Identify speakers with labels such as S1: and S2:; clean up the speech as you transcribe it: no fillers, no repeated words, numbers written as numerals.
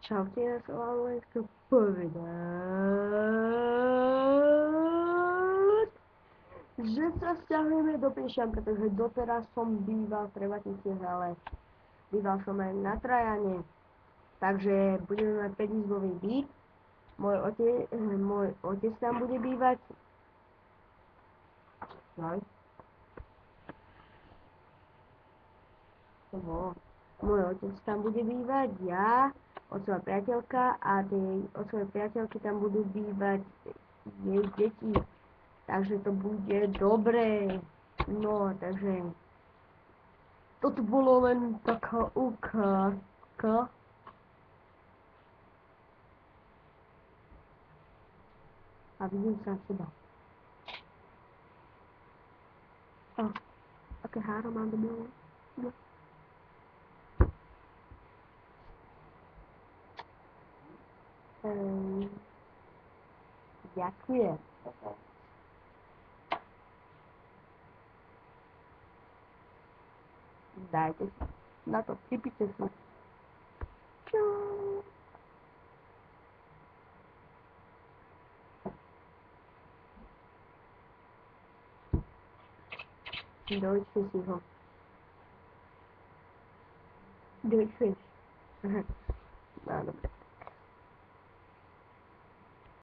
S1: Čaute, ja som vám len chcel povedať, že sa sťahujeme do Piešťan, pretože doteraz som býval v Trebatniciach, ale býval som aj na Trajane, takže budeme mať 5-izbový byt. Môj otec tam bude bývať. No. To bolo. Môj otec tam bude bývať, ja, otcová priateľka a tej otcovej priateľky tam budú bývať jej deti. Takže to bude dobré. No, takže toto bolo len taká ukázka. A vidím sa seba. Aké háro mám dobré. No. Ďakujem. Dajte sa na to, chypite sa. Čau. Dojčte si ho. Dojčuješ. Aha. No, dobre.